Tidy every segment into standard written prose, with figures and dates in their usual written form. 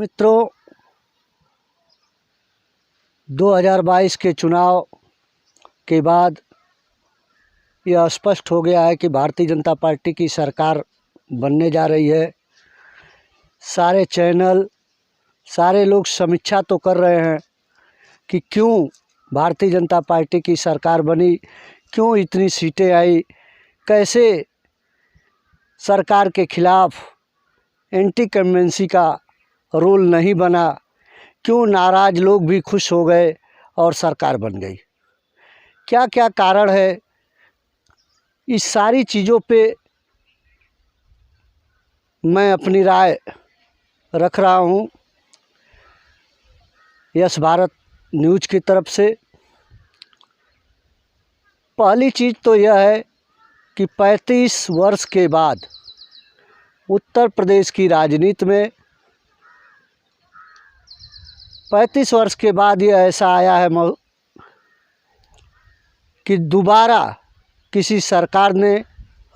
मित्रों, 2022 के चुनाव के बाद यह स्पष्ट हो गया है कि भारतीय जनता पार्टी की सरकार बनने जा रही है। सारे चैनल, सारे लोग समीक्षा तो कर रहे हैं कि क्यों भारतीय जनता पार्टी की सरकार बनी, क्यों इतनी सीटें आई, कैसे सरकार के खिलाफ एंटी कमेंसी का रोल नहीं बना, क्यों नाराज लोग भी खुश हो गए और सरकार बन गई। क्या क्या कारण है, इस सारी चीज़ों पे मैं अपनी राय रख रहा हूँ यस भारत न्यूज़ की तरफ से। पहली चीज़ तो यह है कि 35 वर्ष के बाद उत्तर प्रदेश की राजनीति में 35 वर्ष के बाद ये ऐसा आया है कि दोबारा किसी सरकार ने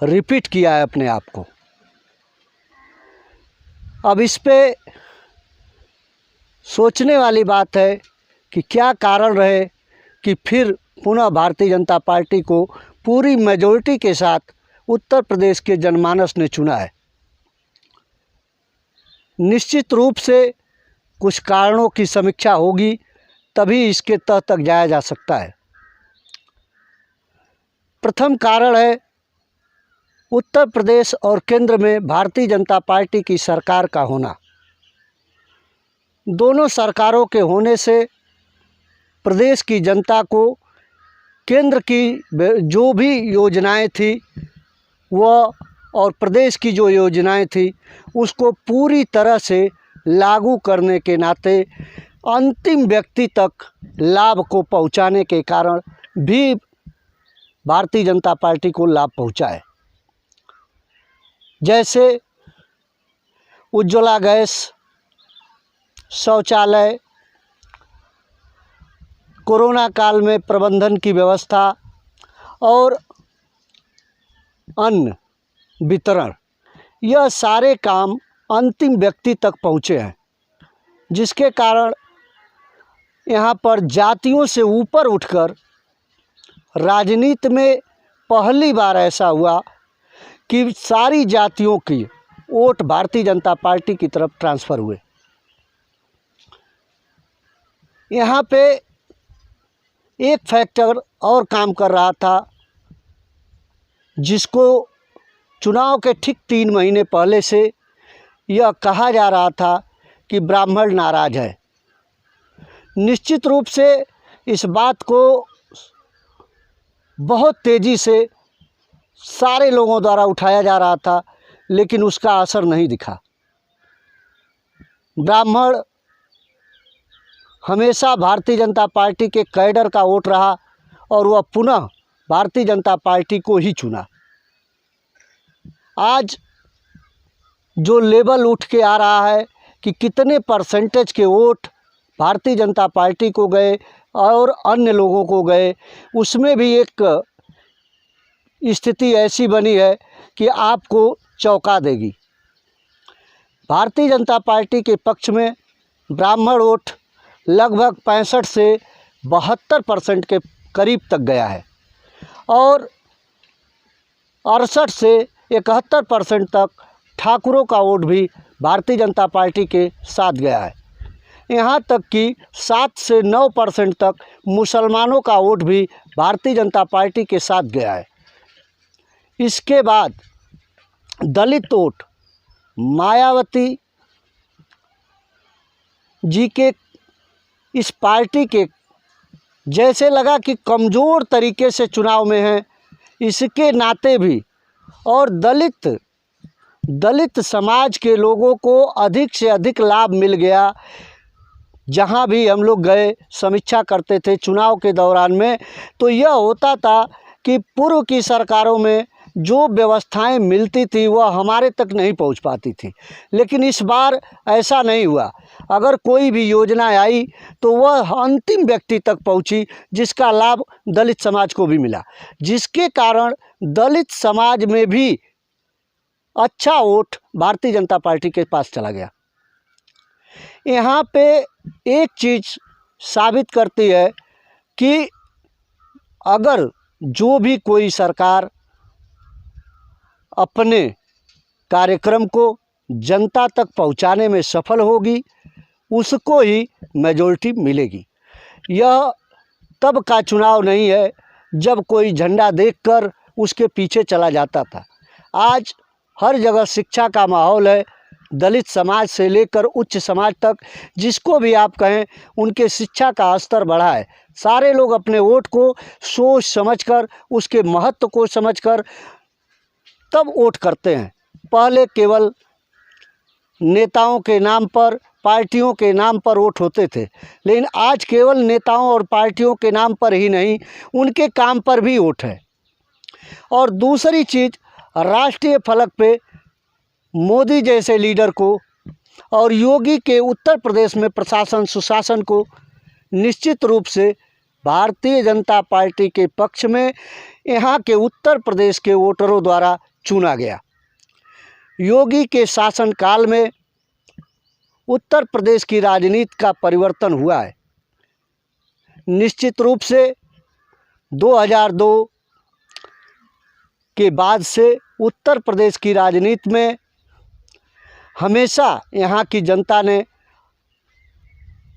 रिपीट किया है अपने आप को। अब इस पे सोचने वाली बात है कि क्या कारण रहे कि फिर पुनः भारतीय जनता पार्टी को पूरी मेजॉरिटी के साथ उत्तर प्रदेश के जनमानस ने चुना है। निश्चित रूप से कुछ कारणों की समीक्षा होगी, तभी इसके तह तक जाया जा सकता है। प्रथम कारण है उत्तर प्रदेश और केंद्र में भारतीय जनता पार्टी की सरकार का होना। दोनों सरकारों के होने से प्रदेश की जनता को केंद्र की जो भी योजनाएं थी वह और प्रदेश की जो योजनाएं थी उसको पूरी तरह से लागू करने के नाते अंतिम व्यक्ति तक लाभ को पहुंचाने के कारण भी भारतीय जनता पार्टी को लाभ पहुंचा है। जैसे उज्ज्वला गैस, शौचालय, कोरोना काल में प्रबंधन की व्यवस्था और अन्न वितरण, यह सारे काम अंतिम व्यक्ति तक पहुँचे हैं, जिसके कारण यहाँ पर जातियों से ऊपर उठकर राजनीति में पहली बार ऐसा हुआ कि सारी जातियों की वोट भारतीय जनता पार्टी की तरफ ट्रांसफ़र हुए। यहाँ पे एक फैक्टर और काम कर रहा था, जिसको चुनाव के ठीक 3 महीने पहले से यह कहा जा रहा था कि ब्राह्मण नाराज है। निश्चित रूप से इस बात को बहुत तेज़ी से सारे लोगों द्वारा उठाया जा रहा था, लेकिन उसका असर नहीं दिखा। ब्राह्मण हमेशा भारतीय जनता पार्टी के कैडर का वोट रहा और वह पुनः भारतीय जनता पार्टी को ही चुना। आज जो लेवल उठ के आ रहा है कि कितने परसेंटेज के वोट भारतीय जनता पार्टी को गए और अन्य लोगों को गए, उसमें भी एक स्थिति ऐसी बनी है कि आपको चौंका देगी। भारतीय जनता पार्टी के पक्ष में ब्राह्मण वोट लगभग 65 से 72% के करीब तक गया है और 68 से 71% तक ठाकुरों का वोट भी भारतीय जनता पार्टी के साथ गया है। यहाँ तक कि 7 से 9% तक मुसलमानों का वोट भी भारतीय जनता पार्टी के साथ गया है। इसके बाद दलित वोट मायावती जी के इस पार्टी के जैसे लगा कि कमज़ोर तरीके से चुनाव में है, इसके नाते भी और दलित समाज के लोगों को अधिक से अधिक लाभ मिल गया। जहाँ भी हम लोग गए समीक्षा करते थे चुनाव के दौरान में, तो यह होता था कि पूर्व की सरकारों में जो व्यवस्थाएं मिलती थी वह हमारे तक नहीं पहुंच पाती थी, लेकिन इस बार ऐसा नहीं हुआ। अगर कोई भी योजना आई तो वह अंतिम व्यक्ति तक पहुंची, जिसका लाभ दलित समाज को भी मिला, जिसके कारण दलित समाज में भी अच्छा वोट भारतीय जनता पार्टी के पास चला गया। यहाँ पे एक चीज़ साबित करती है कि अगर जो भी कोई सरकार अपने कार्यक्रम को जनता तक पहुंचाने में सफल होगी, उसको ही मेजॉरिटी मिलेगी। यह तब का चुनाव नहीं है जब कोई झंडा देखकर उसके पीछे चला जाता था। आज हर जगह शिक्षा का माहौल है। दलित समाज से लेकर उच्च समाज तक जिसको भी आप कहें, उनके शिक्षा का स्तर बढ़ा है। सारे लोग अपने वोट को सोच समझकर, उसके महत्व को समझकर तब वोट करते हैं। पहले केवल नेताओं के नाम पर, पार्टियों के नाम पर वोट होते थे, लेकिन आज केवल नेताओं और पार्टियों के नाम पर ही नहीं, उनके काम पर भी वोट है। और दूसरी चीज़, राष्ट्रीय फलक पे मोदी जैसे लीडर को और योगी के उत्तर प्रदेश में प्रशासन सुशासन को निश्चित रूप से भारतीय जनता पार्टी के पक्ष में यहाँ के उत्तर प्रदेश के वोटरों द्वारा चुना गया। योगी के शासनकाल में उत्तर प्रदेश की राजनीति का परिवर्तन हुआ है। निश्चित रूप से 2002 के बाद से उत्तर प्रदेश की राजनीति में हमेशा यहाँ की जनता ने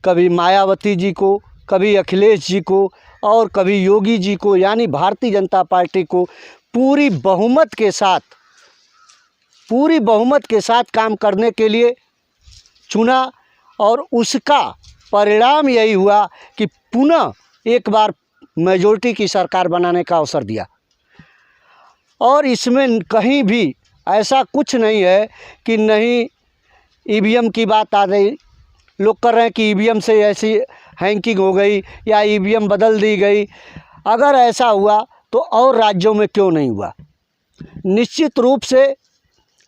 कभी मायावती जी को, कभी अखिलेश जी को और कभी योगी जी को, यानी भारतीय जनता पार्टी को पूरी बहुमत के साथ काम करने के लिए चुना। और उसका परिणाम यही हुआ कि पुनः एक बार मेजॉरिटी की सरकार बनाने का अवसर दिया। और इसमें कहीं भी ऐसा कुछ नहीं है कि नहीं ईवीएम की बात आ गई। लोग कर रहे हैं कि ईवीएम से ऐसी हैकिंग हो गई या ईवीएम बदल दी गई। अगर ऐसा हुआ तो और राज्यों में क्यों नहीं हुआ? निश्चित रूप से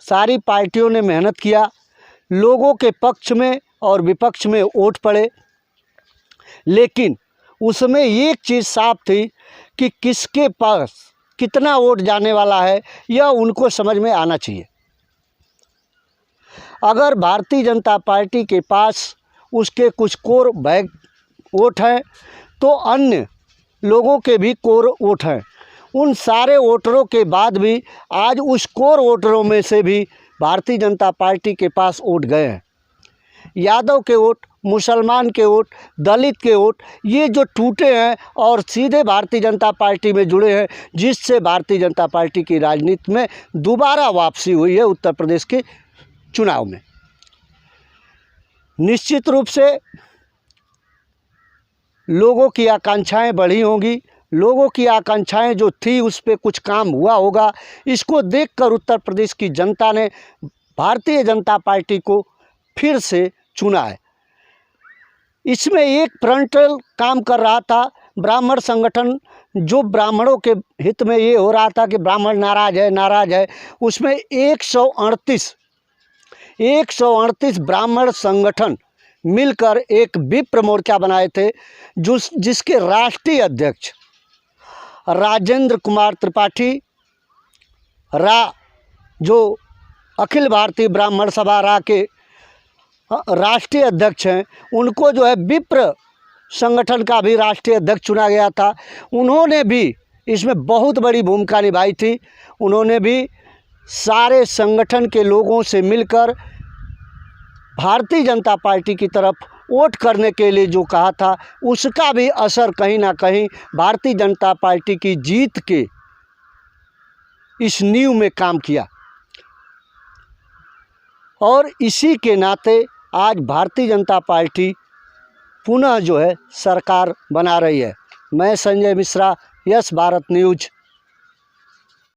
सारी पार्टियों ने मेहनत किया, लोगों के पक्ष में और विपक्ष में वोट पड़े, लेकिन उसमें एक चीज़ साफ थी कि किसके पास कितना वोट जाने वाला है, यह उनको समझ में आना चाहिए। अगर भारतीय जनता पार्टी के पास उसके कुछ कोर बैग वोट हैं, तो अन्य लोगों के भी कोर वोट हैं। उन सारे वोटरों के बाद भी आज उस कोर वोटरों में से भी भारतीय जनता पार्टी के पास वोट गए हैं। यादव के वोट, मुसलमान के वोट, दलित के वोट, ये जो टूटे हैं और सीधे भारतीय जनता पार्टी में जुड़े हैं, जिससे भारतीय जनता पार्टी की राजनीति में दोबारा वापसी हुई है उत्तर प्रदेश के चुनाव में। निश्चित रूप से लोगों की आकांक्षाएं बढ़ी होंगी, लोगों की आकांक्षाएं जो थी उस पर कुछ काम हुआ होगा। इसको देखकर उत्तर प्रदेश की जनता ने भारतीय जनता पार्टी को फिर से चुना है। इसमें एक फ्रंटल काम कर रहा था ब्राह्मण संगठन, जो ब्राह्मणों के हित में ये हो रहा था कि ब्राह्मण नाराज है। उसमें 138 ब्राह्मण संगठन मिलकर एक विप्र मोर्चा बनाए थे, जिसके राष्ट्रीय अध्यक्ष राजेंद्र कुमार त्रिपाठी जो अखिल भारतीय ब्राह्मण सभा रा के राष्ट्रीय अध्यक्ष हैं, उनको जो है विप्र संगठन का भी राष्ट्रीय अध्यक्ष चुना गया था। उन्होंने भी इसमें बहुत बड़ी भूमिका निभाई थी। उन्होंने भी सारे संगठन के लोगों से मिलकर भारतीय जनता पार्टी की तरफ वोट करने के लिए जो कहा था, उसका भी असर कहीं ना कहीं भारतीय जनता पार्टी की जीत के इस नींव में काम किया। और इसी के नाते आज भारतीय जनता पार्टी पुनः जो है सरकार बना रही है। मैं संजय मिश्रा, यस भारत न्यूज़।